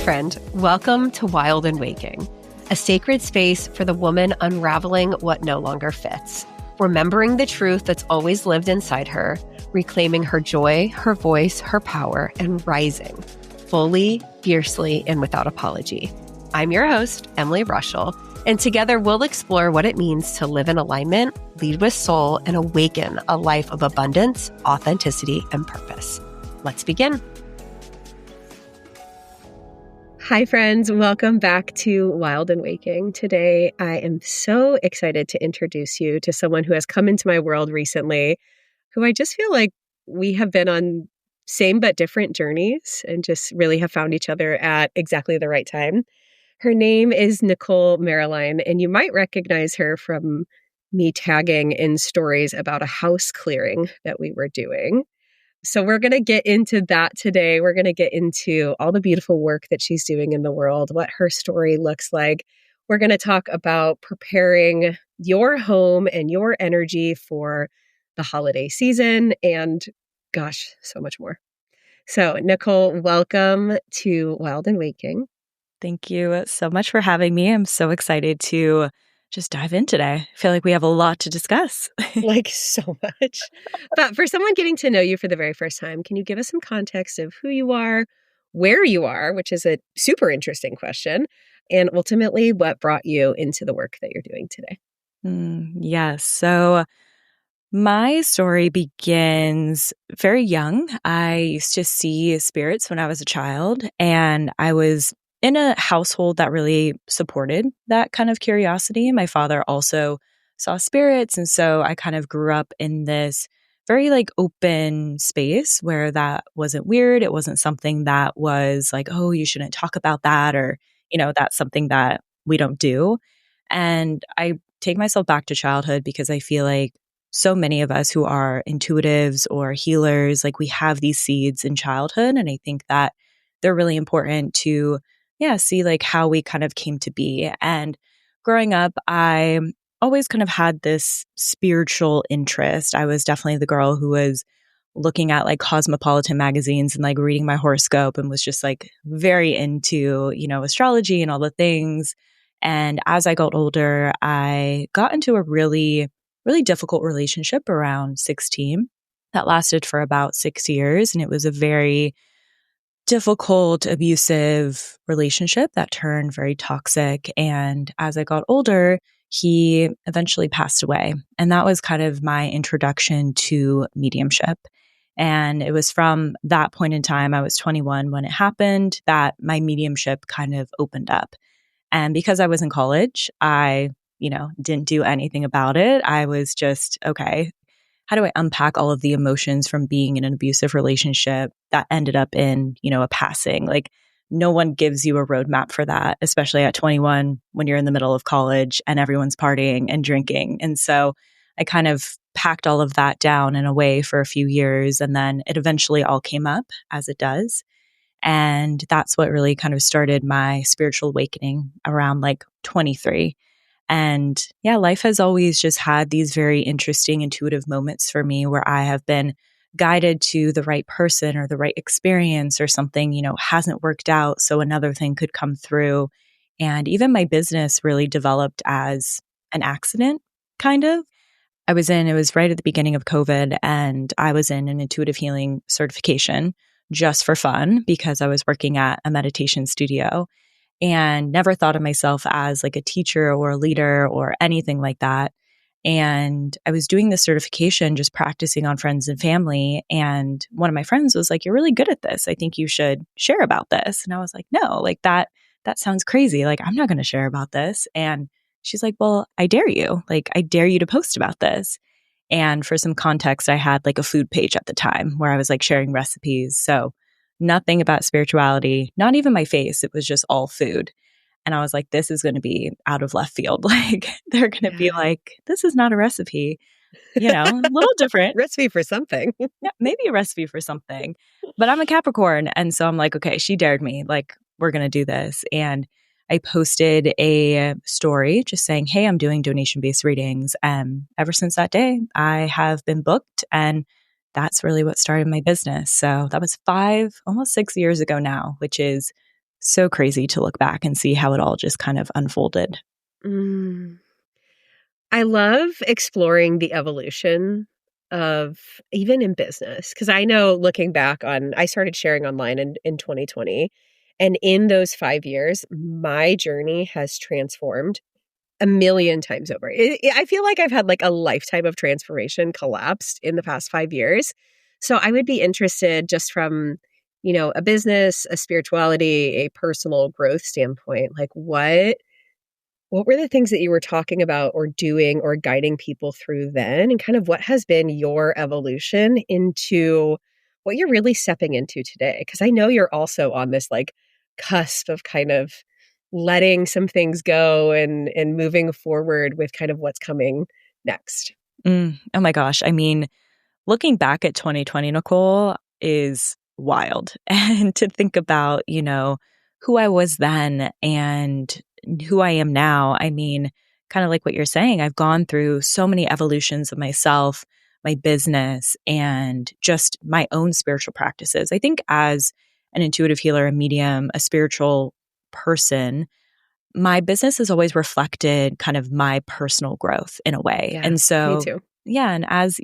friend. Welcome to Wild and Waking, a sacred space for the woman unraveling what no longer fits, remembering the truth that's always lived inside her, reclaiming her joy, her voice, her power, and rising fully, fiercely, and without apology. I'm your host, Emily Rushell, and together we'll explore what it means to live in alignment, lead with soul, and awaken a life of abundance, authenticity, and purpose. Let's begin. Hi, friends. Welcome back to Wild and Waking. Today, I am so excited to introduce you to someone who has come into my world recently, who I just feel like we have been on same but different journeys and just really have found each other at exactly the right time. Her name is Nicolle Merrilyne, and you might recognize her from me tagging in stories about a house clearing that we were doing. So we're going to get into that today. We're going to get into all the beautiful work that she's doing in the world, what her story looks like. We're going to talk about preparing your home and your energy for the holiday season and, gosh, so much more. So, Nicolle, welcome to Wild and Waking. Thank you so much for having me. I'm so excited to just dive in today. I feel like we have a lot to discuss. Like so much. But for someone getting to know you for the very first time, can you give us some context of who you are, where you are, which is a super interesting question, and ultimately what brought you into the work that you're doing today? Yes. So my story begins very young. I used to see spirits when I was a child, and I was in a household that really supported that kind of curiosity. My father also saw spirits. And so I kind of grew up in this very open space where that wasn't weird. It wasn't something that was like, oh, you shouldn't talk about that, or, that's something that we don't do. And I take myself back to childhood because I feel like so many of us who are intuitives or healers, we have these seeds in childhood. And I think that they're really important to see how we kind of came to be. And growing up, I always kind of had this spiritual interest. I was definitely the girl who was looking at cosmopolitan magazines and reading my horoscope and was just very into, astrology and all the things. And as I got older, I got into a really, really difficult relationship around 16 that lasted for about 6 years. And it was a very difficult, abusive relationship that turned very toxic. And as I got older, he eventually passed away. And that was kind of my introduction to mediumship. And it was from that point in time, I was 21 when it happened, that my mediumship kind of opened up. And because I was in college, I, didn't do anything about it. I was just, okay, how do I unpack all of the emotions from being in an abusive relationship that ended up in, a passing? No one gives you a roadmap for that, especially at 21 when you're in the middle of college and everyone's partying and drinking. And so I kind of packed all of that down and away for a few years. And then it eventually all came up, as it does. And that's what really kind of started my spiritual awakening around 23. And life has always just had these very interesting intuitive moments for me where I have been guided to the right person or the right experience or something, hasn't worked out. So another thing could come through. And even my business really developed as an accident, kind of. It was right at the beginning of COVID, and I was in an intuitive healing certification just for fun because I was working at a meditation studio. And never thought of myself as a teacher or a leader or anything like that. And I was doing this certification, just practicing on friends and family. And one of my friends was like, "You're really good at this. I think you should share about this." And I was like, "No, that sounds crazy. I'm not going to share about this." And she's like, "Well, I dare you. I dare you to post about this." And for some context, I had a food page at the time where I was sharing recipes. So nothing about spirituality, not even my face. It was just all food. And I was like, this is going to be out of left field. They're going to be like, this is not a recipe, a little different. Recipe for something. Yeah, maybe a recipe for something. But I'm a Capricorn. And so I'm like, okay, she dared me. We're going to do this. And I posted a story just saying, hey, I'm doing donation-based readings. And ever since that day, I have been booked. And that's really what started my business. So that was 5, almost 6 years ago now, which is so crazy to look back and see how it all just kind of unfolded. Mm. I love exploring the evolution of even in business. Because I know looking back on, I started sharing online in 2020. And in those 5 years, my journey has transformed a million times over. I feel like I've had like a lifetime of transformation collapsed in the past 5 years. So I would be interested just from, a business, a spirituality, a personal growth standpoint, like what were the things that you were talking about or doing or guiding people through then? And kind of what has been your evolution into what you're really stepping into today? Because I know you're also on this like cusp of kind of letting some things go and moving forward with kind of what's coming next. Oh my gosh. I mean, looking back at 2020, Nicolle, is wild. And to think about, who I was then and who I am now, I mean, kind of like what you're saying, I've gone through so many evolutions of myself, my business, and just my own spiritual practices. I think as an intuitive healer, a medium, a spiritual person, my business has always reflected kind of my personal growth in a way. Yeah, And me so, too. yeah. And as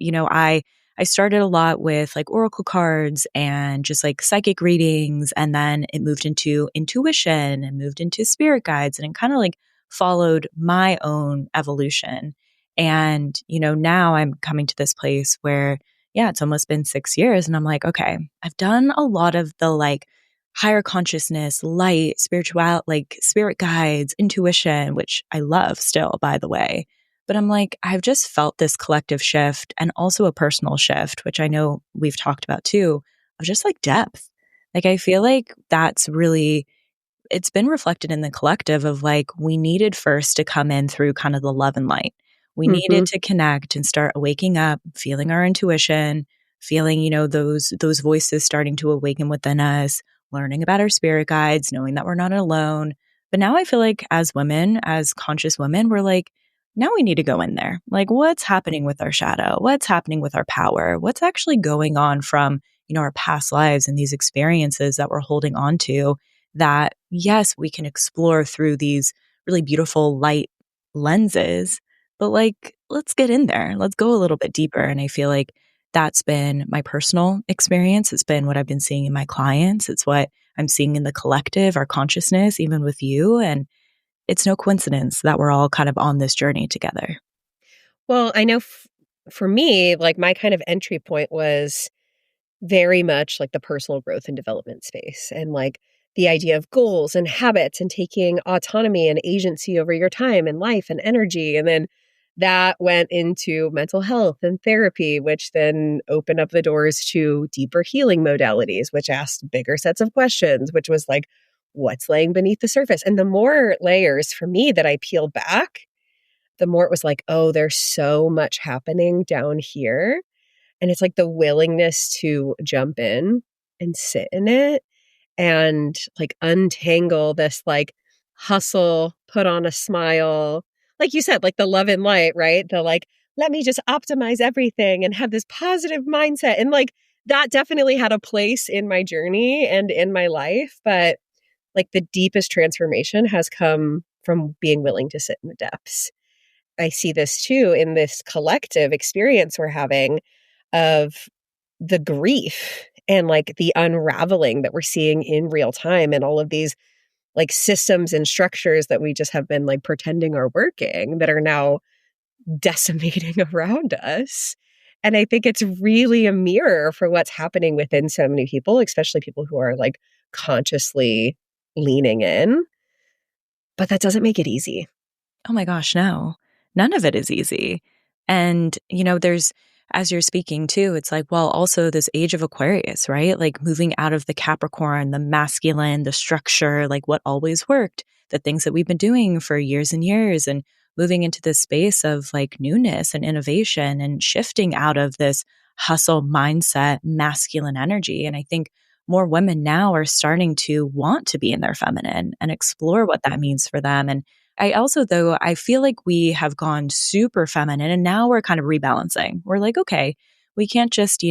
I started a lot with like oracle cards and just like psychic readings. And then it moved into intuition and moved into spirit guides. And it kind of like followed my own evolution. And, now I'm coming to this place where, yeah, it's almost been 6 years. And I'm like, okay, I've done a lot of the like higher consciousness, light, spiritual, like spirit guides, intuition, which I love still, by the way. But I'm like, I've just felt this collective shift and also a personal shift, which I know we've talked about too, of just like depth. Like, I feel like that's really, it's been reflected in the collective of like, we needed first to come in through kind of the love and light. We needed Hmm. to connect and start waking up, feeling our intuition, feeling, those voices starting to awaken within us, learning about our spirit guides, knowing that we're not alone. But now I feel like as women, as conscious women, we're like, now we need to go in there. Like, what's happening with our shadow? What's happening with our power? What's actually going on from, our past lives and these experiences that we're holding on to that, yes, we can explore through these really beautiful light lenses, but like, let's get in there. Let's go a little bit deeper. And I feel like that's been my personal experience. It's been what I've been seeing in my clients. It's what I'm seeing in the collective, our consciousness, even with you. And it's no coincidence that we're all kind of on this journey together. Well, I know for me, like my kind of entry point was very much like the personal growth and development space and like the idea of goals and habits and taking autonomy and agency over your time and life and energy. And then that went into mental health and therapy, which then opened up the doors to deeper healing modalities, which asked bigger sets of questions, which was like, what's laying beneath the surface? And the more layers for me that I peeled back, the more it was like, oh, there's so much happening down here. And it's like the willingness to jump in and sit in it and like untangle this like hustle, put on a smile. Like you said, like the love and light, right? The like, let me just optimize everything and have this positive mindset. And like that definitely had a place in my journey and in my life. But like the deepest transformation has come from being willing to sit in the depths. I see this too in this collective experience we're having of the grief and like the unraveling that we're seeing in real time and all of these like systems and structures that we just have been like pretending are working that are now decimating around us. And I think it's really a mirror for what's happening within so many people, especially people who are like consciously leaning in. But that doesn't make it easy. Oh my gosh, no. None of it is easy. And, there's, as you're speaking too, it's like, well, also this age of Aquarius, right? Like moving out of the Capricorn, the masculine, the structure, like what always worked, the things that we've been doing for years and years, and moving into this space of like newness and innovation and shifting out of this hustle mindset, masculine energy. And I think more women now are starting to want to be in their feminine and explore what that means for them. And I also, though, I feel like we have gone super feminine and now we're kind of rebalancing. We're like, okay, we can't just,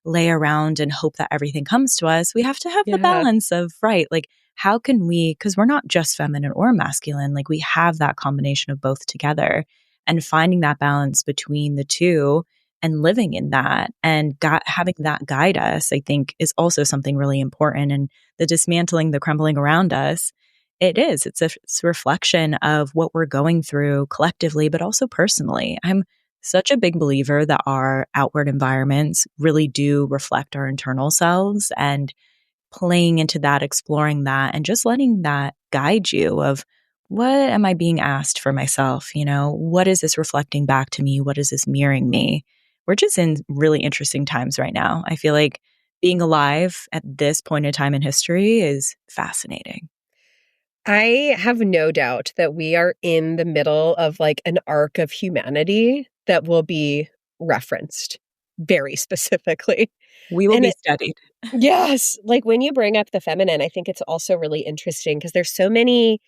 lay around and hope that everything comes to us. We have to have the Yeah. balance of, right, like how can we, because we're not just feminine or masculine, like we have that combination of both together, and finding that balance between the two and living in that and having that guide us, I think is also something really important. And the dismantling, the crumbling around us, it's a reflection of what we're going through collectively, but also personally. I'm such a big believer that our outward environments really do reflect our internal selves, and playing into that, exploring that, and just letting that guide you of what am I being asked for myself? What is this reflecting back to me? What is this mirroring me? We're just in really interesting times right now. I feel like being alive at this point in time in history is fascinating. I have no doubt that we are in the middle of like an arc of humanity that will be referenced very specifically. We will And be studied. yes, like when you bring up the feminine, I think it's also really interesting because there's so many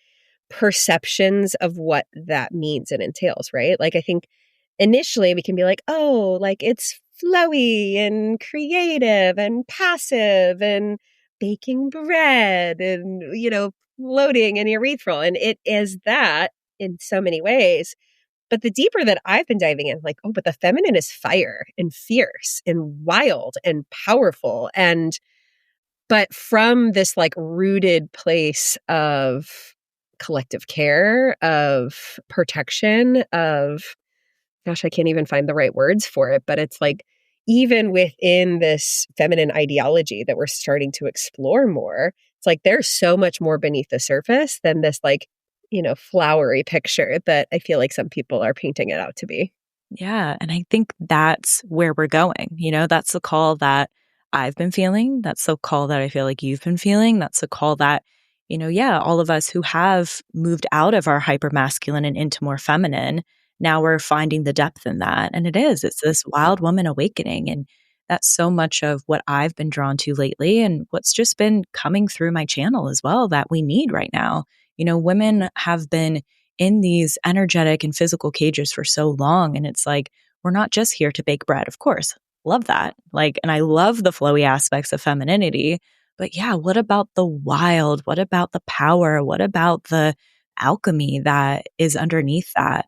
perceptions of what that means and entails, right? Like I think initially we can be like, oh, like it's flowy and creative and passive and baking bread and, floating and urethral. And it is that in so many ways. But the deeper that I've been diving in, like, oh, but the feminine is fire and fierce and wild and powerful. But from this like rooted place of collective care, of protection, of, gosh, I can't even find the right words for it, but it's like, even within this feminine ideology that we're starting to explore more, it's like there's so much more beneath the surface than this like, flowery picture that I feel like some people are painting it out to be. Yeah. And I think that's where we're going. That's the call that I've been feeling. That's the call that I feel like you've been feeling. That's the call that, all of us who have moved out of our hyper masculine and into more feminine, now we're finding the depth in that. And it's this wild woman awakening. And that's so much of what I've been drawn to lately, and what's just been coming through my channel as well that we need right now. Women have been in these energetic and physical cages for so long. And it's like, we're not just here to bake bread. Of course, love that. Like, and I love the flowy aspects of femininity. But yeah, what about the wild? What about the power? What about the alchemy that is underneath that?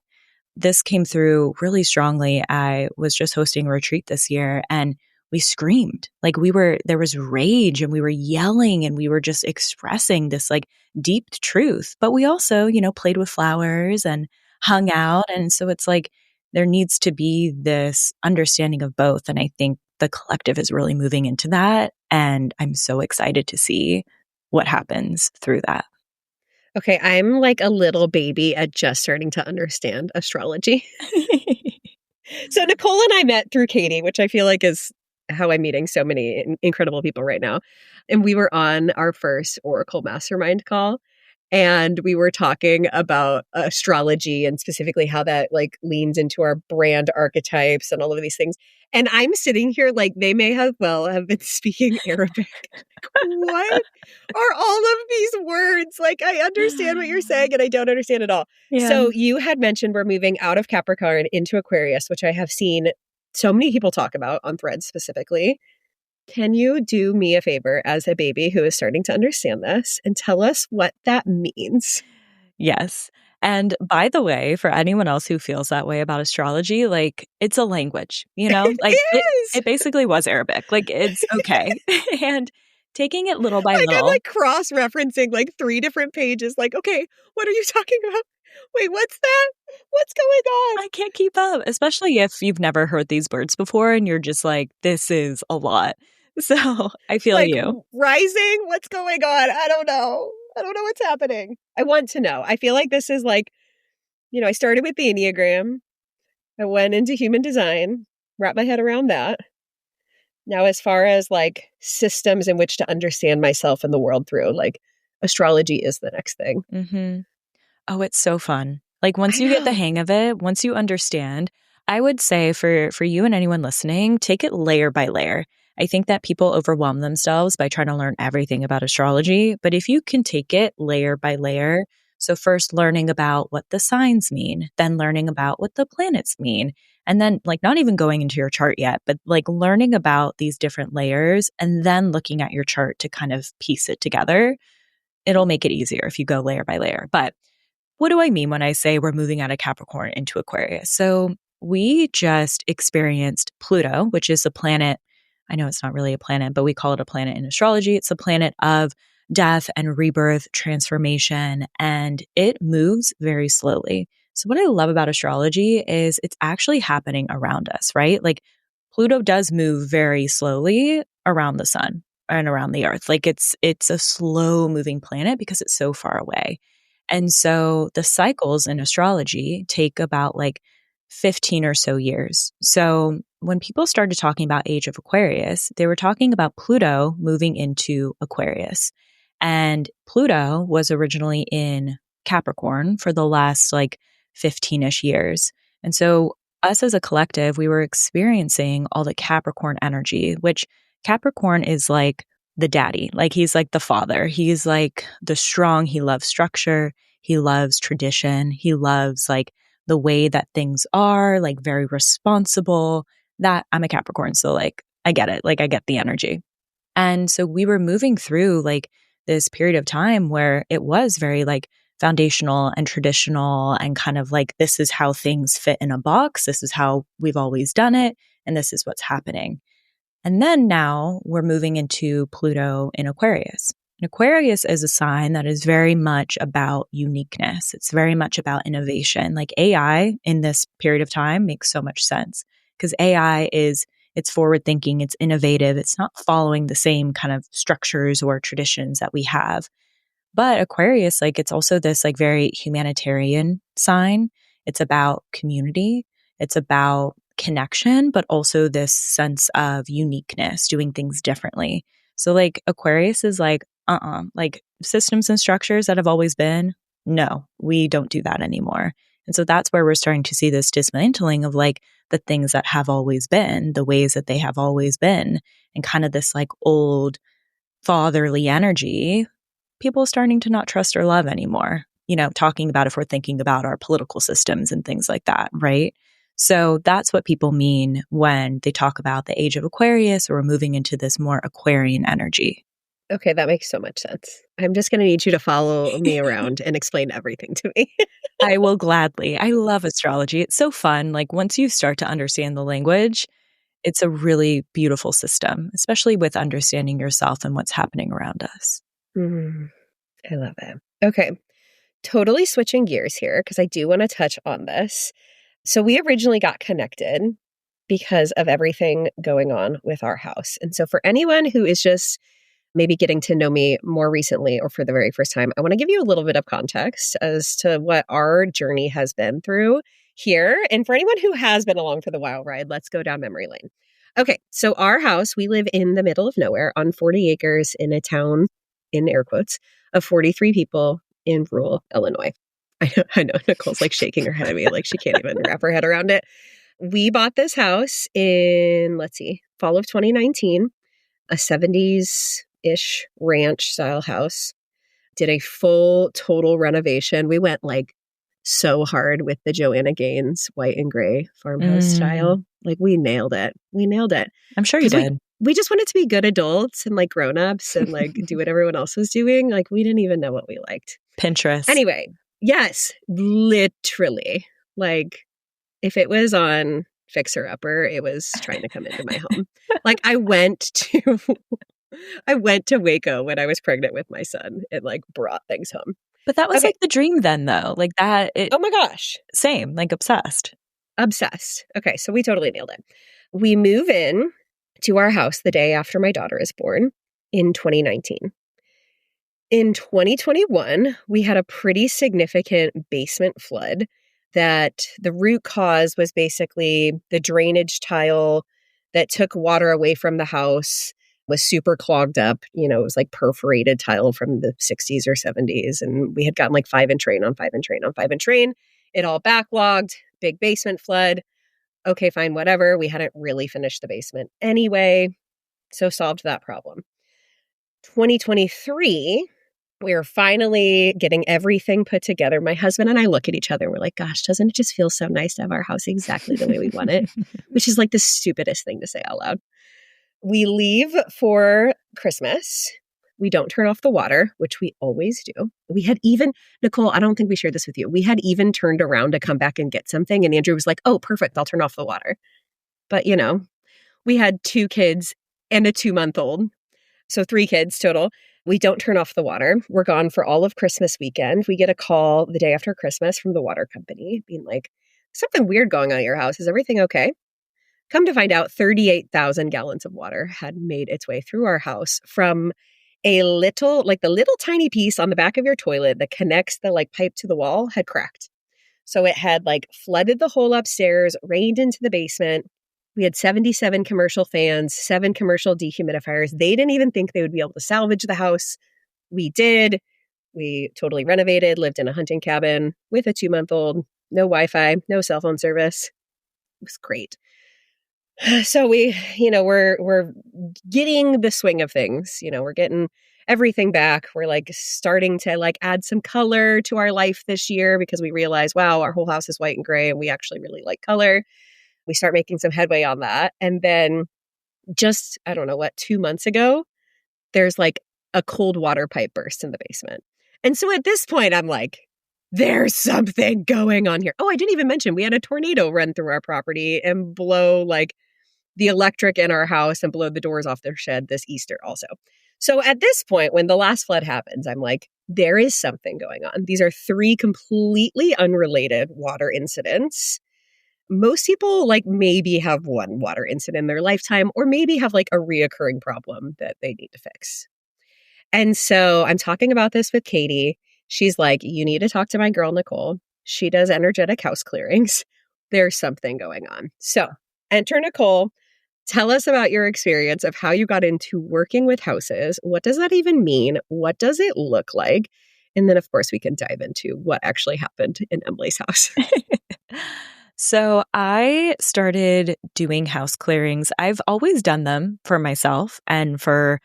This came through really strongly. I was just hosting a retreat this year, and we screamed. Like there was rage, and we were yelling, and we were just expressing this like deep truth. But we also, played with flowers and hung out. And so it's like there needs to be this understanding of both. And I think the collective is really moving into that. And I'm so excited to see what happens through that. Okay, I'm like a little baby at just starting to understand astrology. So Nicolle and I met through Katie, which I feel like is how I'm meeting so many incredible people right now. And we were on our first Oracle Mastermind call. And we were talking about astrology and specifically how that like leans into our brand archetypes and all of these things. And I'm sitting here like they may have been speaking Arabic. What are all of these words? Like I understand what you're saying and I don't understand it all. Yeah. So you had mentioned we're moving out of Capricorn into Aquarius, which I have seen so many people talk about on Threads specifically. Can you do me a favor as a baby who is starting to understand this and tell us what that means? Yes. And by the way, for anyone else who feels that way about astrology, like it's a language, like It is. it basically was Arabic. Like it's okay. And taking it little by Like I'm little. like cross-referencing like 3 different pages. Like, okay, what are you talking about? Wait, what's that? What's going on? I can't keep up, especially if you've never heard these words before and you're just like, this is a lot. So I feel Like you. rising? What's going on? I don't know. I don't know what's happening. I want to know. I feel like this is like, I started with the Enneagram. I went into human design, wrapped my head around that. Now, as far as like systems in which to understand myself and the world through, like astrology is the next thing. Mm-hmm. Oh, it's so fun. Like I once you get the know. hang of it, once you understand, I would say for you and anyone listening, take it layer by layer. I think that people overwhelm themselves by trying to learn everything about astrology, but if you can take it layer by layer, so first learning about what the signs mean, then learning about what the planets mean, and then like not even going into your chart yet, but like learning about these different layers and then looking at your chart to kind of piece it together. it'll make it easier if you go layer by layer. But what do I mean when I say we're moving out of Capricorn into Aquarius? So we just experienced Pluto, which is a planet. I know it's not really a planet, but we call it a planet in astrology. It's a planet of death and rebirth, transformation, and it moves very slowly. So what I love about astrology is it's actually happening around us, right? Like Pluto does move very slowly around the sun and around the earth. Like it's a slow moving planet because it's so far away. And so the cycles in astrology take about like 15 or so years. So when people started talking about Age of Aquarius, they were talking about Pluto moving into Aquarius. And Pluto was originally in Capricorn for the last like 15-ish years. And so us as a collective, we were experiencing all the Capricorn energy, which Capricorn is like the daddy. Like he's like the father. He's like the strong. He loves structure. He loves tradition. He loves like the way that things are, like very responsible. That I'm a Capricorn. So like I get it. Like I get the energy. And so we were moving through like this period of time where it was very like foundational and traditional and kind of like, this is how things fit in a box. This is how we've always done it. And this is what's happening. And then now we're moving into Pluto in Aquarius. And Aquarius is a sign that is very much about uniqueness. It's very much about innovation. Like AI in this period of time makes so much sense because AI it's forward thinking, it's innovative, it's not following the same kind of structures or traditions that we have. But Aquarius, like it's also this like very humanitarian sign. It's about community. It's about connection, but also this sense of uniqueness, doing things differently. So like Aquarius is like, like systems and structures that have always been, no, we don't do that anymore. And so that's where we're starting to see this dismantling of like the things that have always been, the ways that they have always been, and kind of this like old fatherly energy, people starting to not trust or love anymore. You know, talking about if we're thinking about our political systems and things like that, right? So that's what people mean when they talk about the Age of Aquarius or moving into this more Aquarian energy. Okay, that makes so much sense. I'm just going to need you to follow me around and explain everything to me. I will gladly. I love astrology. It's so fun. Like once you start to understand the language, it's a really beautiful system, especially with understanding yourself and what's happening around us. I love it. Okay, totally switching gears here because I do want to touch on this. So we originally got connected because of everything going on with our house. And so for anyone who is just maybe getting to know me more recently or for the very first time, I want to give you a little bit of context as to what our journey has been through here. And for anyone who has been along for the wild ride, let's go down memory lane. Okay, so our house, we live in the middle of nowhere on 40 acres in a town, in air quotes, of 43 people in rural Illinois. I know Nicole's like shaking her head at me like she can't even wrap her head around it. We bought this house in, fall of 2019, a 70s-ish ranch style house. Did a full total renovation. We went like so hard with the Joanna Gaines white and gray farmhouse style. Like we nailed it. We nailed it. I'm sure you did. We just wanted to be good adults and like grown-ups and like do what everyone else was doing. Like we didn't even know what we liked. Pinterest. Anyway, yes, literally. Like if it was on Fixer Upper, it was trying to come into my home. Like I went to Waco when I was pregnant with my son and like brought things home. But that was like the dream then though. Like that. Oh my gosh. Same, like obsessed. Obsessed. Okay, so we totally nailed it. We move in to our house the day after my daughter is born in 2019. In 2021, we had a pretty significant basement flood that the root cause was basically the drainage tile that took water away from the house was super clogged up. You know, it was like perforated tile from the 60s or 70s. And we had gotten like 5-inch rain on 5-inch rain on 5-inch rain. It all backlogged, big basement flood. Okay, fine, whatever. We hadn't really finished the basement anyway. So solved that problem. 2023, we were finally getting everything put together. My husband and I look at each other and we're like, gosh, doesn't it just feel so nice to have our house exactly the way we want it? Which is like the stupidest thing to say out loud. We leave for Christmas. We don't turn off the water, which we always do. We had even, Nicolle, I don't think we shared this with you. We had even turned around to come back and get something. And Andrew was like, oh, perfect. I'll turn off the water. But, we had 2 kids and a 2-month-old. So 3 kids total. We don't turn off the water. We're gone for all of Christmas weekend. We get a call the day after Christmas from the water company being like, something weird going on at your house. Is everything okay? Come to find out, 38,000 gallons of water had made its way through our house from a little, like the little tiny piece on the back of your toilet that connects the pipe to the wall had cracked. So it had flooded the whole upstairs, rained into the basement. We had 77 commercial fans, 7 commercial dehumidifiers. They didn't even think they would be able to salvage the house. We did. We totally renovated, lived in a hunting cabin with a 2-month-old, no Wi-Fi, no cell phone service. It was great. So we're getting the swing of things. We're getting everything back. We're starting to add some color to our life this year because we realize, wow, our whole house is white and gray and we actually really like color. We start making some headway on that. And then just, I don't know 2 months ago, there's a cold water pipe burst in the basement. And so at this point, I'm like, there's something going on here. Oh, I didn't even mention we had a tornado run through our property and blow the electric in our house and blow the doors off their shed this Easter also. So at this point, when the last flood happens, I'm like, there is something going on. These are 3 completely unrelated water incidents. Most people maybe have one water incident in their lifetime, or maybe have a reoccurring problem that they need to fix. And so I'm talking about this with Katie. She's like, you need to talk to my girl, Nicolle. She does energetic house clearings. There's something going on. So enter Nicolle. Tell us about your experience of how you got into working with houses. What does that even mean? What does it look like? And then, of course, we can dive into what actually happened in Emily's house. So I started doing house clearings. I've always done them for myself and for,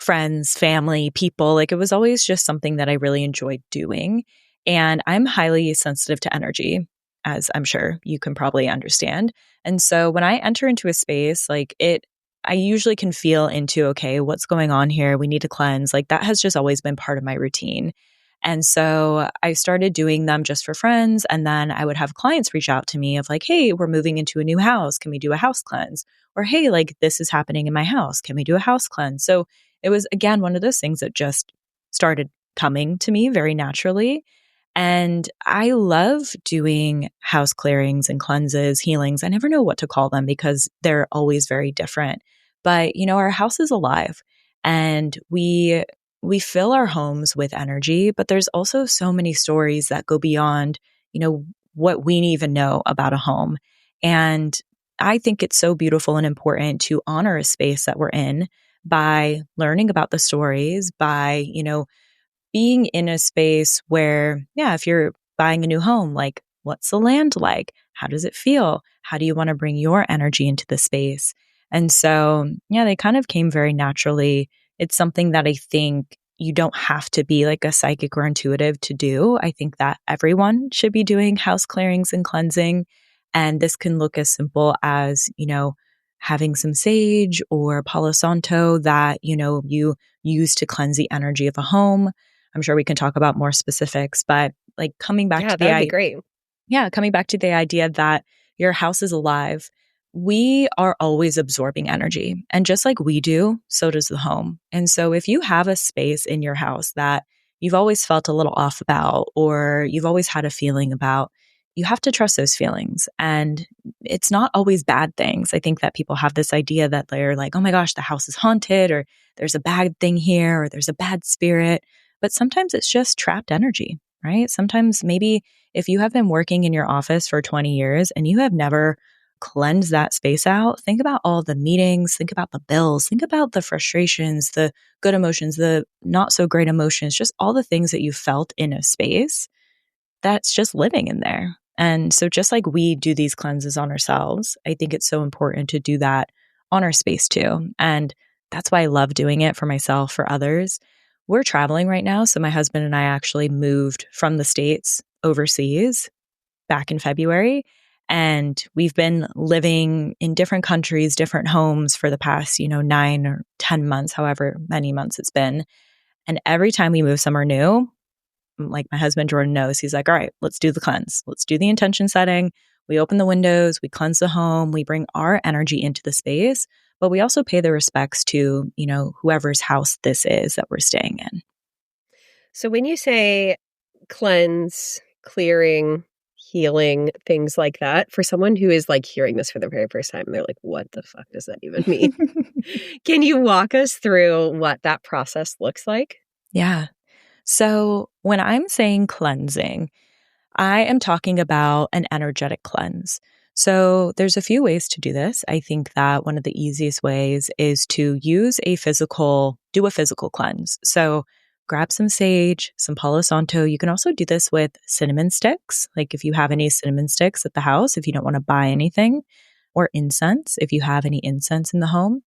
friends, family, people. It was always just something that I really enjoyed doing. And I'm highly sensitive to energy, as I'm sure you can probably understand. And so when I enter into a space, I usually can feel into, okay, what's going on here? We need to cleanse. That has just always been part of my routine. And so I started doing them just for friends. And then I would have clients reach out to me of hey, we're moving into a new house. Can we do a house cleanse? Or, hey, this is happening in my house. Can we do a house cleanse? So it was, again, one of those things that just started coming to me very naturally. And I love doing house clearings and cleanses, healings. I never know what to call them because they're always very different. But, our house is alive and we fill our homes with energy, but there's also so many stories that go beyond, what we even know about a home. And I think it's so beautiful and important to honor a space that we're in by learning about the stories, by, being in a space where, if you're buying a new home, what's the land like? How does it feel? How do you want to bring your energy into the space? And so, they kind of came very naturally. It's something that I think you don't have to be a psychic or intuitive to do. I think that everyone should be doing house clearings and cleansing. And this can look as simple as, having some sage or Palo Santo that, you use to cleanse the energy of a home. I'm sure we can talk about more specifics, but coming back to the that'd be great. Yeah, coming back to the idea that your house is alive. We are always absorbing energy. And just like we do, so does the home. And so if you have a space in your house that you've always felt a little off about, or you've always had a feeling about, you have to trust those feelings. And it's not always bad things. I think that people have this idea that they're like, oh my gosh, the house is haunted, or there's a bad thing here, or there's a bad spirit. But sometimes it's just trapped energy, right? Sometimes maybe if you have been working in your office for 20 years and you have never cleanse that space out, think about all the meetings, think about the bills, think about the frustrations, the good emotions, the not so great emotions, just all the things that you felt in a space that's just living in there. And so just like we do these cleanses on ourselves, I think it's so important to do that on our space too. And that's why I love doing it for myself, for others. We're traveling right now. So my husband and I actually moved from the States overseas back in February. And we've been living in different countries, different homes for the past, 9 or 10 months, however many months it's been. And every time we move somewhere new, like my husband Jordan knows, he's like, all right, let's do the cleanse. Let's do the intention setting. We open the windows, we cleanse the home, we bring our energy into the space, but we also pay the respects to, whoever's house this is that we're staying in. So when you say cleanse, clearing, healing, things like that, for someone who is like hearing this for the very first time, they're like, what the fuck does that even mean? Can you walk us through what that process looks like? Yeah. So when I'm saying cleansing, I am talking about an energetic cleanse. So there's a few ways to do this. I think that one of the easiest ways is to do a physical cleanse. So grab some sage, some Palo Santo. You can also do this with cinnamon sticks. Like if you have any cinnamon sticks at the house, if you don't want to buy anything, or incense, if you have any incense in the home.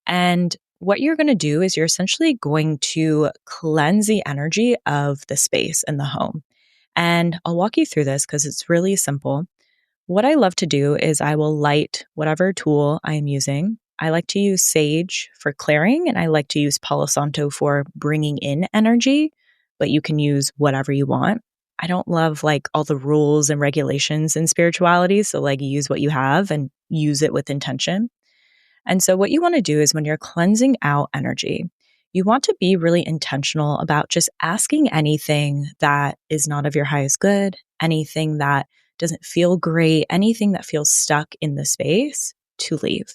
And what you're going to do is you're essentially going to cleanse the energy of the space in the home. And I'll walk you through this because it's really simple. What I love to do is I will light whatever tool I am using. I like to use sage for clearing, and I like to use Palo Santo for bringing in energy, but you can use whatever you want. I don't love like all the rules and regulations in spirituality. So like use what you have and use it with intention. And so what you want to do is when you're cleansing out energy, you want to be really intentional about just asking anything that is not of your highest good, anything that doesn't feel great, anything that feels stuck in the space to leave.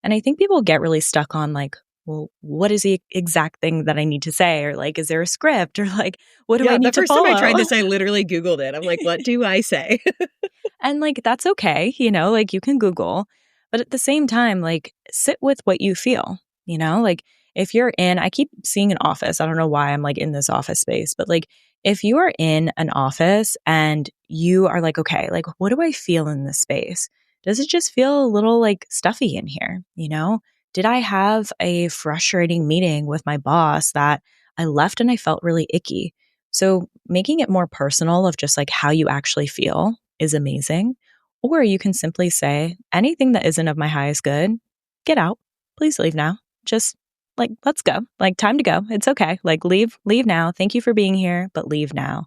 And I think people get really stuck on like, well, what is the exact thing that I need to say? Or like, is there a script? Or like, what do I need to follow? The first time I tried this, I literally Googled it. I'm like, what do I say? And like, that's okay. Like you can Google, but at the same time, like sit with what you feel, like if you're I keep seeing an office. I don't know why I'm like in this office space, but like if you are in an office and you are like, okay, like what do I feel in this space? Does it just feel a little like stuffy in here? Did I have a frustrating meeting with my boss that I left and I felt really icky? So making it more personal of just like how you actually feel is amazing. Or you can simply say, anything that isn't of my highest good, get out. Please leave now. Just like, let's go. Like, time to go. It's okay. Like, leave now. Thank you for being here, but leave now.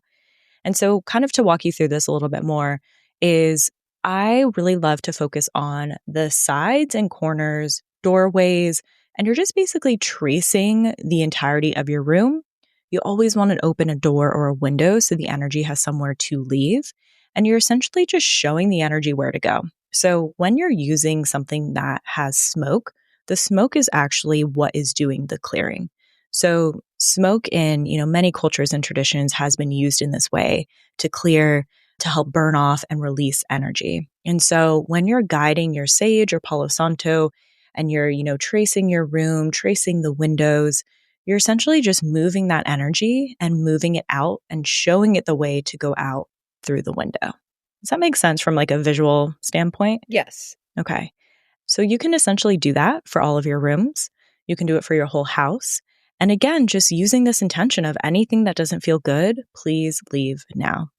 And so kind of to walk you through this a little bit more is I really love to focus on the sides and corners, doorways, and you're just basically tracing the entirety of your room. You always want to open a door or a window so the energy has somewhere to leave. And you're essentially just showing the energy where to go. So when you're using something that has smoke, the smoke is actually what is doing the clearing. So smoke in, many cultures and traditions has been used in this way to clear, to help burn off and release energy. And so when you're guiding your sage or Palo Santo and you're, tracing your room, tracing the windows, you're essentially just moving that energy and moving it out and showing it the way to go out through the window. Does that make sense from like a visual standpoint? Yes. Okay. So you can essentially do that for all of your rooms. You can do it for your whole house. And again, just using this intention of anything that doesn't feel good, please leave now.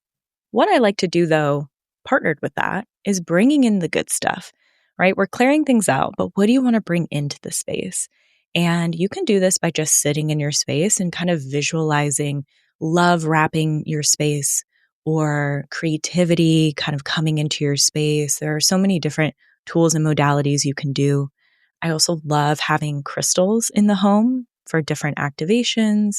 What I like to do though, partnered with that, is bringing in the good stuff, right? We're clearing things out, but what do you want to bring into the space? And you can do this by just sitting in your space and kind of visualizing love wrapping your space or creativity kind of coming into your space. There are so many different tools and modalities you can do. I also love having crystals in the home for different activations.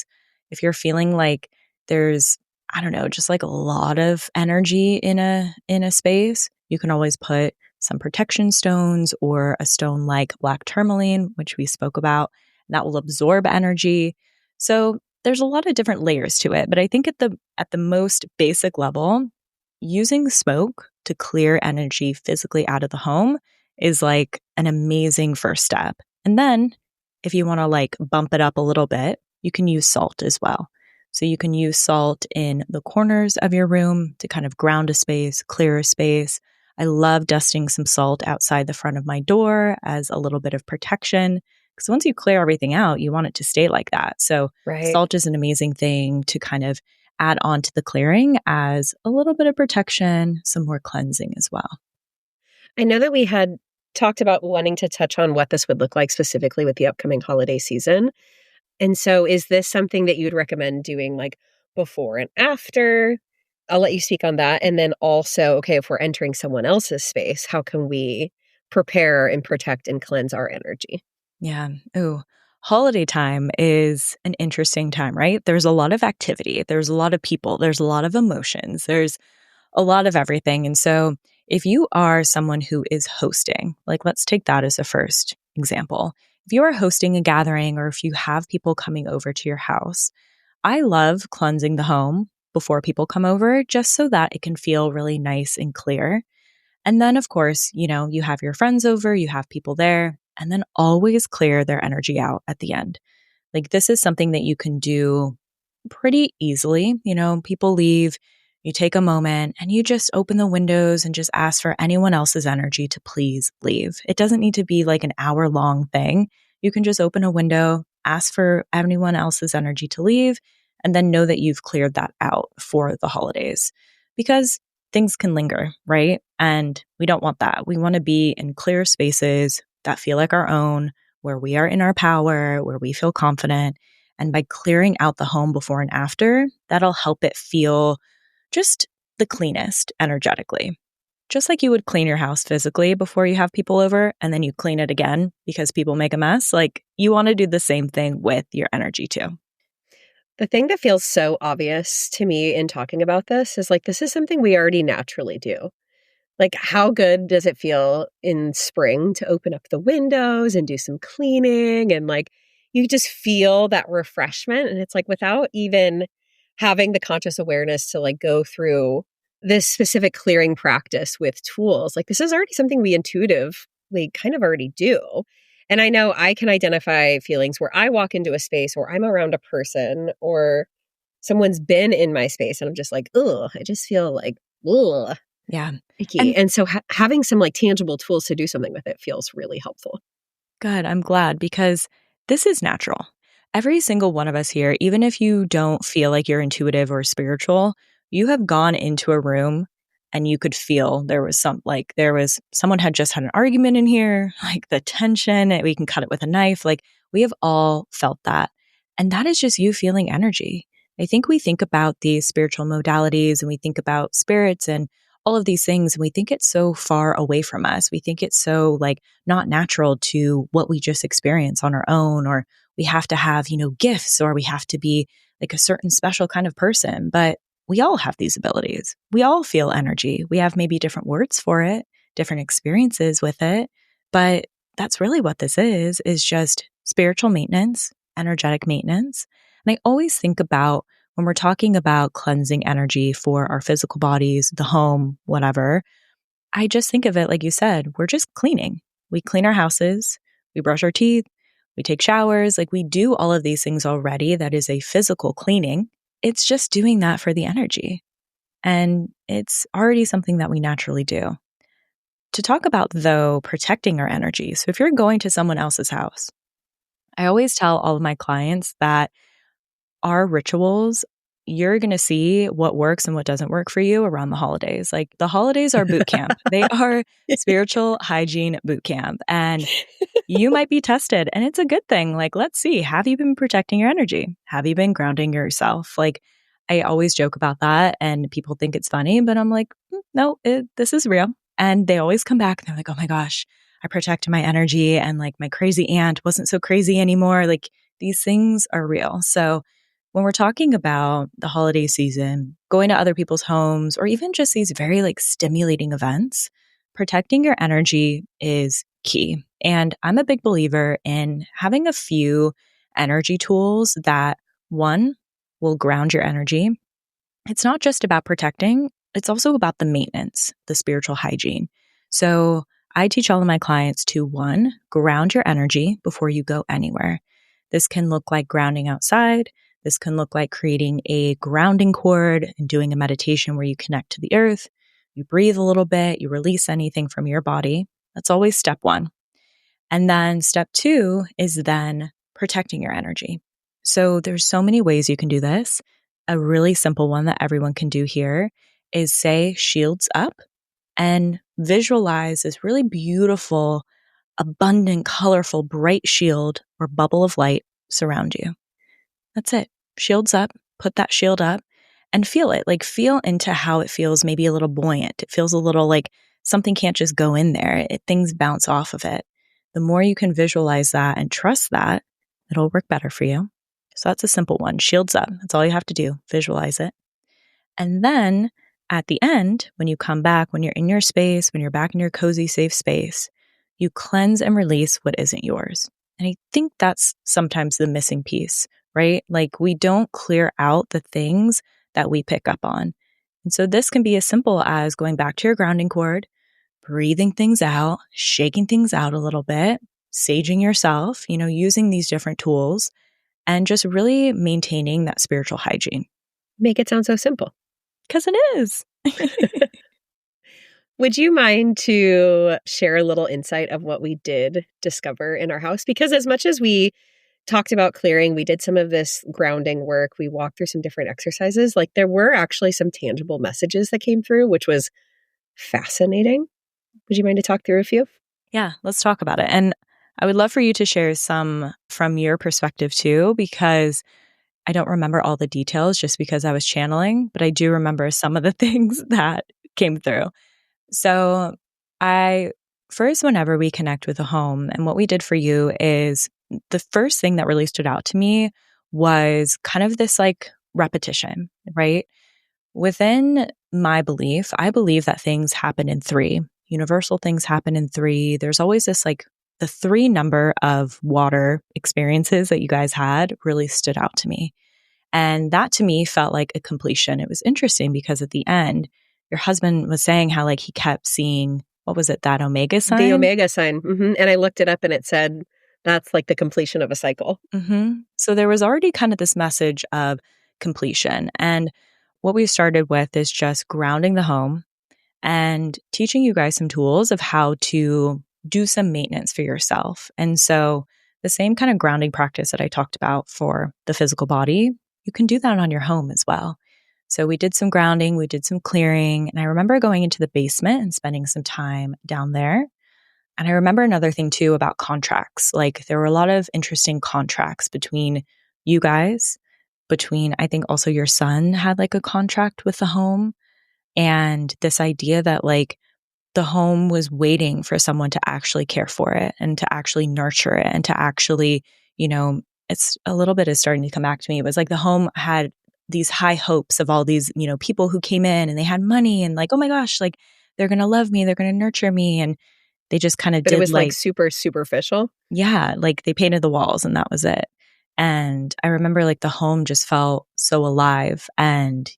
If you're feeling like there's, I don't know, just like a lot of energy in a space, you can always put some protection stones or a stone like black tourmaline, which we spoke about, that will absorb energy. So there's a lot of different layers to it, but I think at the most basic level, using smoke to clear energy physically out of the home is like an amazing first step. And then if you want to like bump it up a little bit, you can use salt as well. So you can use salt in the corners of your room to kind of ground a space, clear a space. I love dusting some salt outside the front of my door as a little bit of protection. Because once you clear everything out, you want it to stay like that. So salt is an amazing thing to kind of add on to the clearing as a little bit of protection, some more cleansing as well. I know that we had talked about wanting to touch on what this would look like specifically with the upcoming holiday season. And so is this something that you would recommend doing like before and after? I'll let you speak on that. And then also, okay, if we're entering someone else's space, how can we prepare and protect and cleanse our energy? Yeah. Ooh. Holiday time is an interesting time, right? There's a lot of activity, there's a lot of people, there's a lot of emotions, there's a lot of everything. And so, if you are someone who is hosting, like let's take that as a first example. If you are hosting a gathering or if you have people coming over to your house, I love cleansing the home before people come over just so that it can feel really nice and clear. And then, of course, you have your friends over, you have people there, and then always clear their energy out at the end. Like, this is something that you can do pretty easily. People leave, you take a moment and you just open the windows and just ask for anyone else's energy to please leave. It doesn't need to be like an hour-long thing. You can just open a window, ask for anyone else's energy to leave, and then know that you've cleared that out for the holidays. Because things can linger, right? And we don't want that. We want to be in clear spaces that feel like our own, where we are in our power, where we feel confident. And by clearing out the home before and after, that'll help it feel just the cleanest energetically. Just like you would clean your house physically before you have people over and then you clean it again because people make a mess, like you want to do the same thing with your energy too. The thing that feels so obvious to me in talking about this is like, this is something we already naturally do. Like, how good does it feel in spring to open up the windows and do some cleaning? And like, you just feel that refreshment. And it's like, without even having the conscious awareness to like go through this specific clearing practice with tools, like, this is already something we intuitively kind of already do. And I know I can identify feelings where I walk into a space or I'm around a person or someone's been in my space and I'm just like, ugh, I just feel like, ugh, Yeah. icky. And And so having some like tangible tools to do something with it feels really helpful. good, I'm glad because this is natural. Every single one of us here, even if you don't feel like you're intuitive or spiritual, you have gone into a room and you could feel someone had just had an argument in here, like the tension, and we can cut it with a knife. Like we have all felt that. And that is just you feeling energy. I think we think about these spiritual modalities and we think about spirits and all of these things, and we think it's so far away from us. We think it's so like not natural to what we just experience on our own, or we have to have, gifts, or we have to be like a certain special kind of person. But we all have these abilities. We all feel energy. We have maybe different words for it, different experiences with it. But that's really what this is just spiritual maintenance, energetic maintenance. And I always think about when we're talking about cleansing energy for our physical bodies, the home, whatever, I just think of it like you said, we're just cleaning. We clean our houses, we brush our teeth, we take showers, like we do all of these things already. That is a physical cleaning. It's just doing that for the energy. And it's already something that we naturally do. To talk about, though, protecting our energy. So if you're going to someone else's house, I always tell all of my clients that our rituals, you're going to see what works and what doesn't work for you around the holidays. Like the holidays are boot camp. They are spiritual hygiene boot camp. And you might be tested and it's a good thing. Like, let's see, have you been protecting your energy? Have you been grounding yourself? Like, I always joke about that and people think it's funny, but I'm like, no, this is real. And they always come back and they're like, oh my gosh, I protected my energy and like my crazy aunt wasn't so crazy anymore. Like these things are real. So when we're talking about the holiday season, going to other people's homes, or even just these very like stimulating events, protecting your energy is key. And I'm a big believer in having a few energy tools that, one, will ground your energy. It's not just about protecting, it's also about the maintenance, the spiritual hygiene. So I teach all of my clients to, one, ground your energy before you go anywhere. This can look like grounding outside. This can look like creating a grounding cord and doing a meditation where you connect to the earth. You breathe a little bit, you release anything from your body. That's always step one. And then step two is then protecting your energy. So there's so many ways you can do this. A really simple one that everyone can do here is say shields up and visualize this really beautiful, abundant, colorful, bright shield or bubble of light surround you. That's it. Shield's up. Put that shield up and feel it. Like feel into how it feels, maybe a little buoyant. It feels a little like something can't just go in there. Things bounce off of it. The more you can visualize that and trust that, it'll work better for you. So that's a simple one. Shields up. That's all you have to do. Visualize it. And then at the end, when you come back, when you're in your space, when you're back in your cozy, safe space, you cleanse and release what isn't yours. And I think that's sometimes the missing piece, right? Like we don't clear out the things that we pick up on. And so this can be as simple as going back to your grounding cord, breathing things out, shaking things out a little bit, saging yourself, using these different tools and just really maintaining that spiritual hygiene. Make it sound so simple. Because it is. Would you mind to share a little insight of what we did discover in our house? Because as much as we talked about clearing, we did some of this grounding work, we walked through some different exercises, like there were actually some tangible messages that came through, which was fascinating. Would you mind to talk through a few? Yeah, let's talk about it. And I would love for you to share some from your perspective too, because I don't remember all the details just because I was channeling, but I do remember some of the things that came through. So whenever we connect with a home, and what we did for you is the first thing that really stood out to me was kind of this like repetition, right? Within my belief, I believe that things happen in three. Universal things happen in three. There's always this like the 3 number of water experiences that you guys had really stood out to me. And that to me felt like a completion. It was interesting because at the end, your husband was saying how like he kept seeing, what was it, that omega sign? The omega sign. Mm-hmm. And I looked it up and it said that's like the completion of a cycle. Mm-hmm. So there was already kind of this message of completion. And what we started with is just grounding the home and teaching you guys some tools of how to do some maintenance for yourself. And so the same kind of grounding practice that I talked about for the physical body, you can do that on your home as well. So we did some grounding, we did some clearing, and I remember going into the basement and spending some time down there. And I remember another thing too about contracts. Like there were a lot of interesting contracts between you guys, between I think also your son had like a contract with the home. And this idea that like the home was waiting for someone to actually care for it and to actually nurture it and to actually, it's a little bit is starting to come back to me. It was like the home had these high hopes of all these, people who came in and they had money and like, oh my gosh, like they're going to love me. They're going to nurture me. And they just kind of did it was like super superficial. Yeah. Like they painted the walls and that was it. And I remember like the home just felt so alive. And,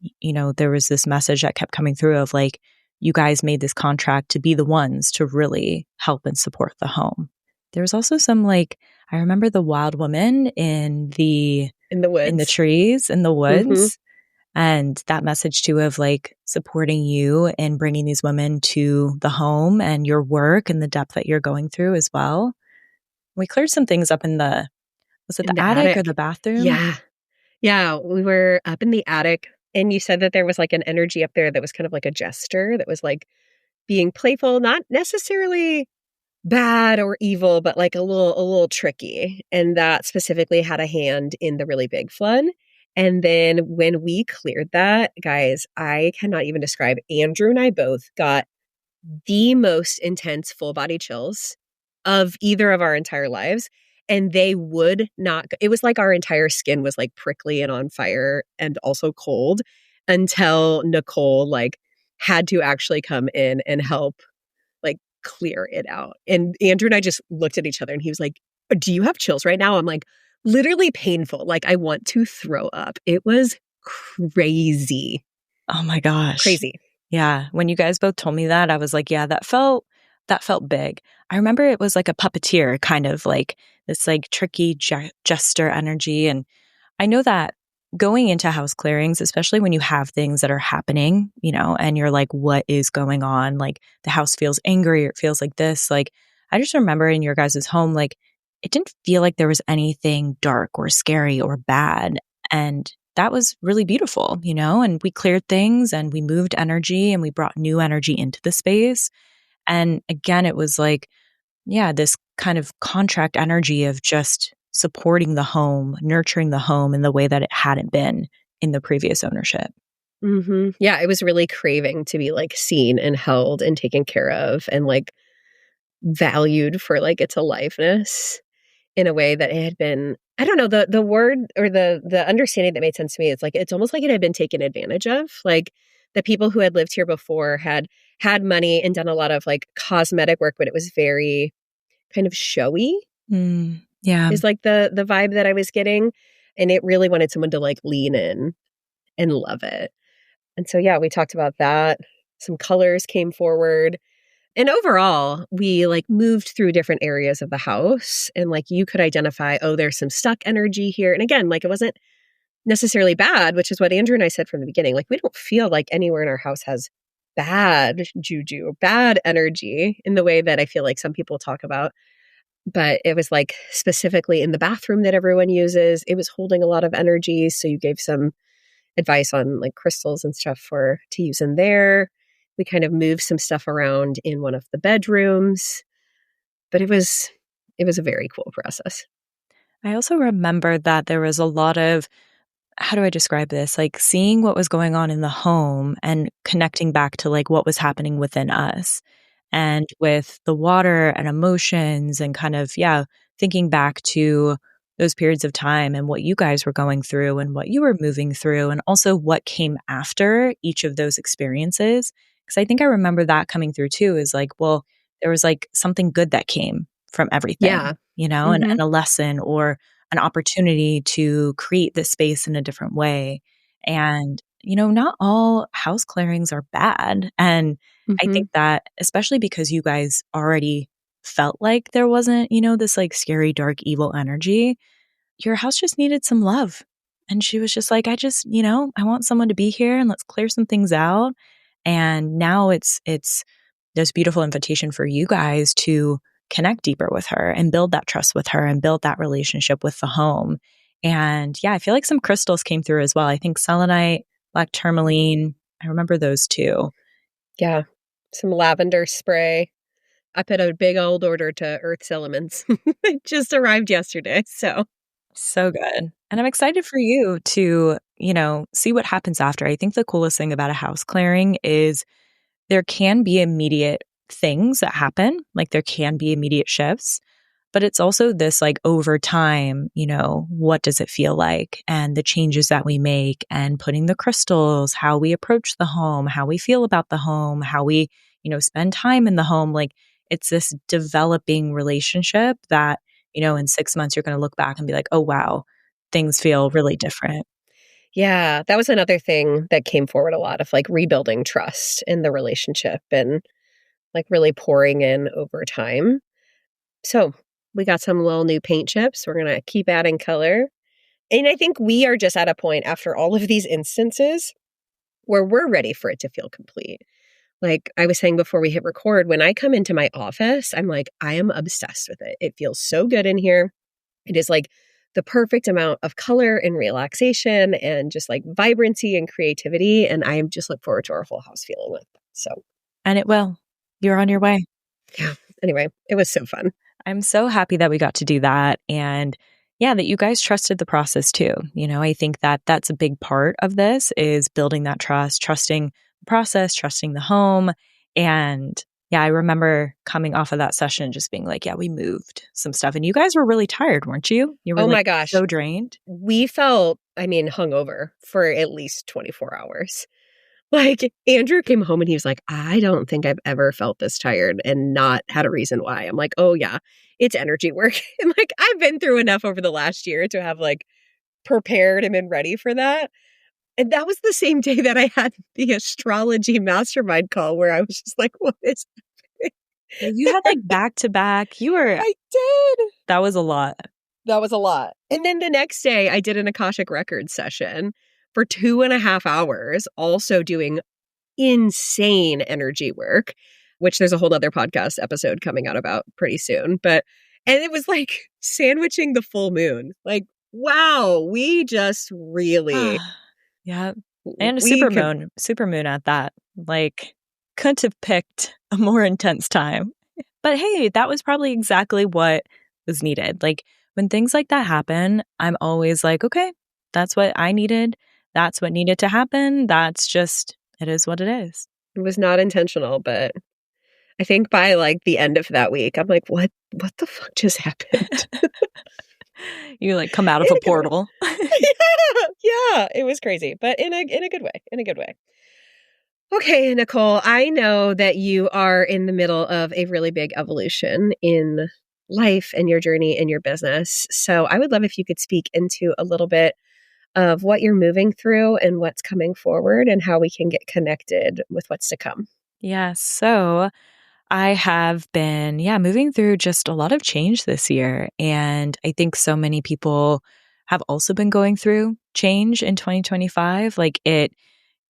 there was this message that kept coming through of like, you guys made this contract to be the ones to really help and support the home. There was also some like, I remember the wild woman in the woods, in the trees, in the woods. Mm-hmm. And that message too of like supporting you and bringing these women to the home and your work and the depth that you're going through as well. We cleared some things up in the, was it the attic or the bathroom? Yeah. Yeah. We were up in the attic and you said that there was like an energy up there that was kind of like a jester that was like being playful, not necessarily bad or evil, but like a little tricky. And that specifically had a hand in the really big flood. And then when we cleared that, guys, I cannot even describe. Andrew and I both got the most intense full body chills of either of our entire lives. And they would not, it was like our entire skin was like prickly and on fire and also cold until Nicolle like had to actually come in and help like clear it out. And Andrew and I just looked at each other and he was like, do you have chills right now? I'm like, literally painful. Like I want to throw up. It was crazy. Oh my gosh. Crazy. Yeah. When you guys both told me that, I was like, yeah, that felt big. I remember it was like a puppeteer kind of like this like tricky jester energy. And I know that going into house clearings, especially when you have things that are happening, and you're like, what is going on? Like the house feels angry or it feels like this. Like I just remember in your guys' home, like it didn't feel like there was anything dark or scary or bad. And that was really beautiful, and we cleared things and we moved energy and we brought new energy into the space. And again, it was like, yeah, this kind of contract energy of just supporting the home, nurturing the home in the way that it hadn't been in the previous ownership. Yeah, I was really craving to be like seen and held and taken care of and like valued for like its aliveness in a way that it had been. I don't know, the word or the understanding that made sense to me is like it's almost like it had been taken advantage of. Like the people who had lived here before had money and done a lot of like cosmetic work, but it was very kind of showy. Yeah. Is like the vibe that I was getting, and it really wanted someone to like lean in and love it. And so, yeah, we talked about that. Some colors came forward. And overall, we like moved through different areas of the house and like you could identify, oh, there's some stuck energy here. And again, like it wasn't necessarily bad, which is what Andrew and I said from the beginning. Like we don't feel like anywhere in our house has bad juju, bad energy in the way that I feel like some people talk about. But it was like specifically in the bathroom that everyone uses, it was holding a lot of energy. So you gave some advice on like crystals and stuff to use in there. We kind of moved some stuff around in one of the bedrooms, but it was a very cool process. I also remember that there was a lot of, how do I describe this? Like seeing what was going on in the home and connecting back to like what was happening within us and with the water and emotions and kind of, yeah, thinking back to those periods of time and what you guys were going through and what you were moving through and also what came after each of those experiences. Because I think I remember that coming through too is like, well, there was like something good that came from everything, Yeah. and a lesson or an opportunity to create this space in a different way. And, not all house clearings are bad. And I think that especially because you guys already felt like there wasn't, this like scary, dark, evil energy, your house just needed some love. And she was just like, I just, I want someone to be here and let's clear some things out. And now it's this beautiful invitation for you guys to connect deeper with her and build that trust with her and build that relationship with the home. And yeah, I feel like some crystals came through as well. I think selenite, black tourmaline, I remember those two. Yeah. Some lavender spray. I put a big old order to Earth's Elements. It just arrived yesterday. So good. And I'm excited for you to, see what happens after. I think the coolest thing about a house clearing is there can be immediate things that happen, like there can be immediate shifts, but it's also this like over time, what does it feel like and the changes that we make and putting the crystals, how we approach the home, how we feel about the home, how we, spend time in the home. Like it's this developing relationship that, in 6 months, you're going to look back and be like, oh, wow, things feel really different. Yeah, that was another thing that came forward a lot of like rebuilding trust in the relationship and like really pouring in over time. So we got some little new paint chips. We're going to keep adding color. And I think we are just at a point after all of these instances where we're ready for it to feel complete. Like I was saying before we hit record, when I come into my office, I'm like, I am obsessed with it. It feels so good in here. It is like the perfect amount of color and relaxation and just like vibrancy and creativity. And I just look forward to our whole house feeling like that. So, and it will. You're on your way. Yeah. Anyway, it was so fun. I'm so happy that we got to do that. And yeah, that you guys trusted the process too. I think that that's a big part of this is building that trust, trusting the process, trusting the home. And yeah, I remember coming off of that session just being like, yeah, we moved some stuff. And you guys were really tired, weren't you? You were oh my gosh, so drained. We felt, hungover for at least 24 hours. Like Andrew came home and he was like, I don't think I've ever felt this tired and not had a reason why. I'm like, oh yeah, it's energy work. And like, I've been through enough over the last year to have like prepared and been ready for that. And that was the same day that I had the astrology mastermind call where I was just like, what is happening? You had like back to back. I did. That was a lot. That was a lot. And then the next day I did an Akashic Records session for 2.5 hours, also doing insane energy work, which there's a whole other podcast episode coming out about pretty soon. And it was like sandwiching the full moon. Like Wow, we just really, Ah, yeah. And a we could, super moon at that. Like, couldn't have picked a more intense time. But hey, that was probably exactly what was needed. Like, when things like that happen, I'm always like, okay, that's what I needed. That's what needed to happen. That's just, it is what it is. it was not intentional, but I think by like the end of that week, I'm like, what the fuck just happened? You like come out In of a a good way. portal. Yeah, yeah, it was crazy, but in a good way, in a good way. Okay, Nicolle, I know that you are in the middle of a really big evolution in life and your journey in your business. So I would love if you could speak into a little bit of what you're moving through and what's coming forward and how we can get connected with what's to come. Yeah. So I have been, moving through just a lot of change this year. And I think so many people have also been going through change in 2025. Like it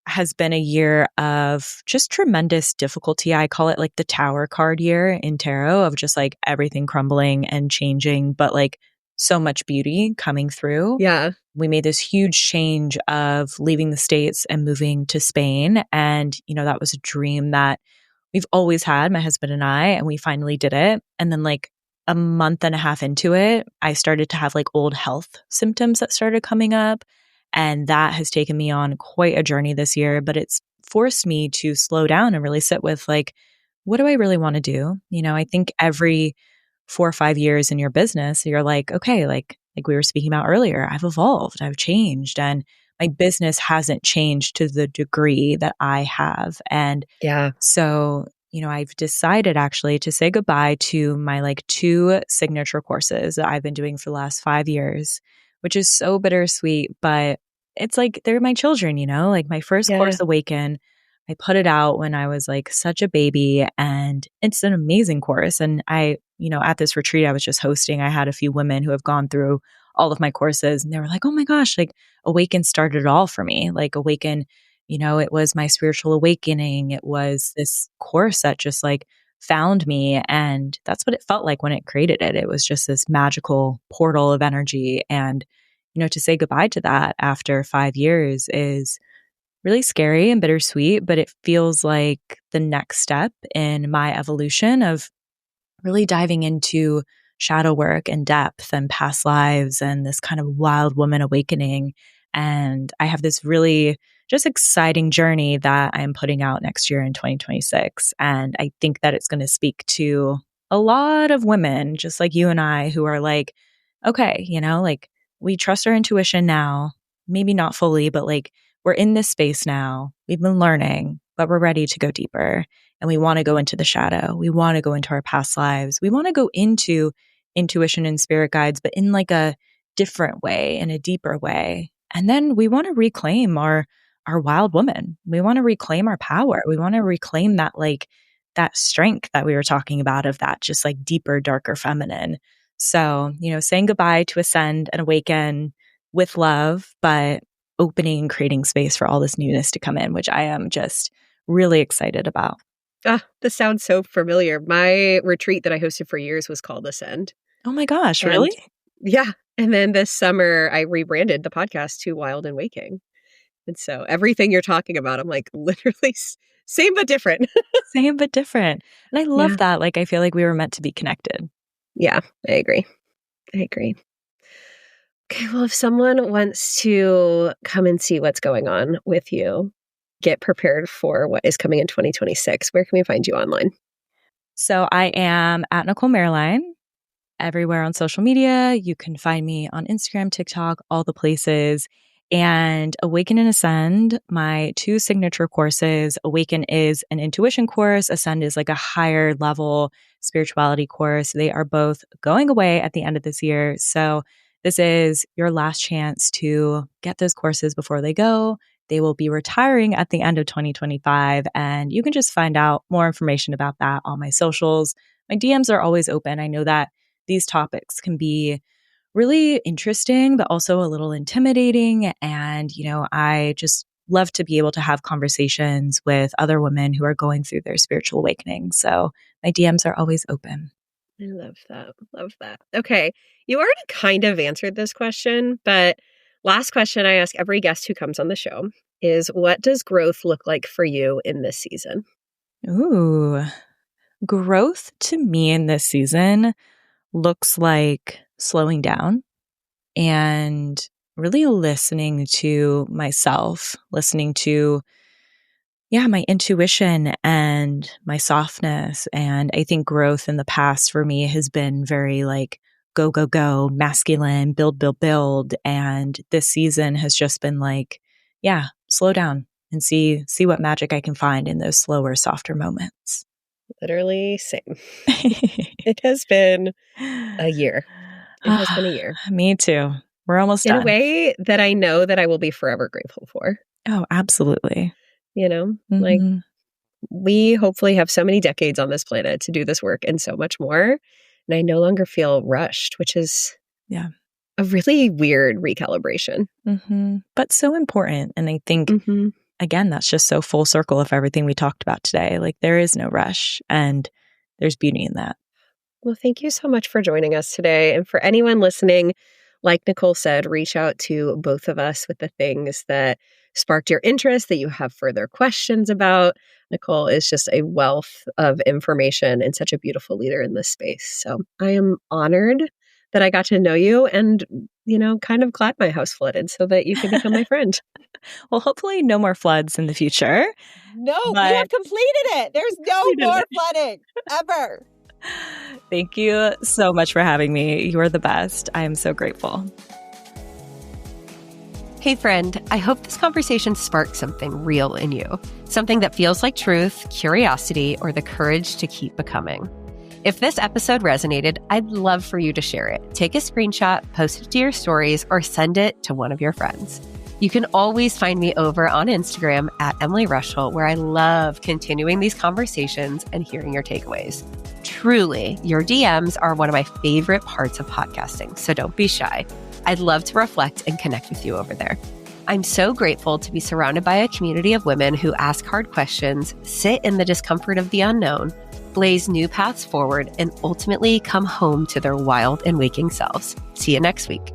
has been a year of just tremendous difficulty. I call it like the tower card year in tarot of just like everything crumbling and changing, but like so much beauty coming through. Yeah. We made this huge change of leaving the States and moving to Spain. And, that was a dream that we've always had, my husband and I, and we finally did it. And then, like, a month and a half into it, I started to have like old health symptoms that started coming up. And that has taken me on quite a journey this year, but it's forced me to slow down and really sit with like, what do I really want to do? I think every 4 or 5 years in your business, you're like, okay, like we were speaking about earlier, I've evolved, I've changed, and my business hasn't changed to the degree that I have. And Yeah. so, I've decided actually to say goodbye to my like two signature courses that I've been doing for the last 5 years, which is so bittersweet, but it's like they're my children, like my first Yeah. course, Awaken. I put it out when I was like such a baby, and it's an amazing course. And at this retreat I was just hosting, I had a few women who have gone through all of my courses, and they were like, oh my gosh, like Awaken started it all for me. Like Awaken, it was my spiritual awakening. It was this course that just like found me. And that's what it felt like when it created it. It was just this magical portal of energy. And, to say goodbye to that after 5 years is really scary and bittersweet, but it feels like the next step in my evolution of really diving into shadow work and depth and past lives and this kind of wild woman awakening. And I have this really just exciting journey that I'm putting out next year in 2026. And I think that it's going to speak to a lot of women, just like you and I, who are like, okay, like we trust our intuition now, maybe not fully, but like we're in this space now. We've been learning, but we're ready to go deeper. And we want to go into the shadow. We want to go into our past lives. We want to go into intuition and spirit guides, but in like a different way, in a deeper way. And then we want to reclaim our wild woman. We want to reclaim our power. We want to reclaim that like that strength that we were talking about of that just like deeper, darker feminine. So, saying goodbye to ascend and awaken with love, but opening and creating space for all this newness to come in, which I am just really excited about. Ah, this sounds so familiar. My retreat that I hosted for years was called Ascend. Oh my gosh, And really? yeah. And then this summer I rebranded the podcast to Wild and Waking. And so everything you're talking about, I'm like literally same but different. Same but different. And I love Yeah. that. Like, I feel like we were meant to be connected. Yeah, I agree. I agree. Okay, well, if someone wants to come and see what's going on with you, get prepared for what is coming in 2026, where can we find you online? So I am at Nicolle Merrilyne everywhere on social media. You can find me on Instagram, TikTok, all the places. And Awaken and Ascend, my two signature courses. Awaken is an intuition course. Ascend is like a higher level spirituality course. They are both going away at the end of this year. So this is your last chance to get those courses before they go. They will be retiring at the end of 2025. And you can just find out more information about that on my socials. My DMs are always open. I know that these topics can be really interesting, but also a little intimidating. And, I just love to be able to have conversations with other women who are going through their spiritual awakening. So my DMs are always open. I love that. Love that. Okay. You already kind of answered this question, but last question I ask every guest who comes on the show is, what does growth look like for you in this season? Ooh, growth to me in this season looks like slowing down and really listening to myself, listening to, my intuition and my softness. And I think growth in the past for me has been very like go, go, go, masculine, build, build, build. And this season has just been like, slow down and see what magic I can find in those slower, softer moments. Literally same. It has been a year. It has been a year. Me too. We're almost done. In a way that I know that I will be forever grateful for. Oh, absolutely. Like we hopefully have so many decades on this planet to do this work and so much more. And I no longer feel rushed, which is a really weird recalibration. But so important. And I think, again, that's just so full circle of everything we talked about today. Like there is no rush and there's beauty in that. Well, thank you so much for joining us today. And for anyone listening, like Nicolle said, reach out to both of us with the things that sparked your interest, that you have further questions about. Nicolle is just a wealth of information and such a beautiful leader in this space. So I am honored that I got to know you and, kind of glad my house flooded so that you can become my friend. Well, hopefully no more floods in the future. No, we have completed it. There's no more flooding ever. Thank you so much for having me. You are the best. I am so grateful. Hey friend, I hope this conversation sparked something real in you. Something that feels like truth, curiosity, or the courage to keep becoming. If this episode resonated, I'd love for you to share it. Take a screenshot, post it to your stories, or send it to one of your friends. You can always find me over on Instagram at Emily Rushel, where I love continuing these conversations and hearing your takeaways. Truly, your DMs are one of my favorite parts of podcasting, so don't be shy. I'd love to reflect and connect with you over there. I'm so grateful to be surrounded by a community of women who ask hard questions, sit in the discomfort of the unknown, blaze new paths forward, and ultimately come home to their wild and waking selves. See you next week.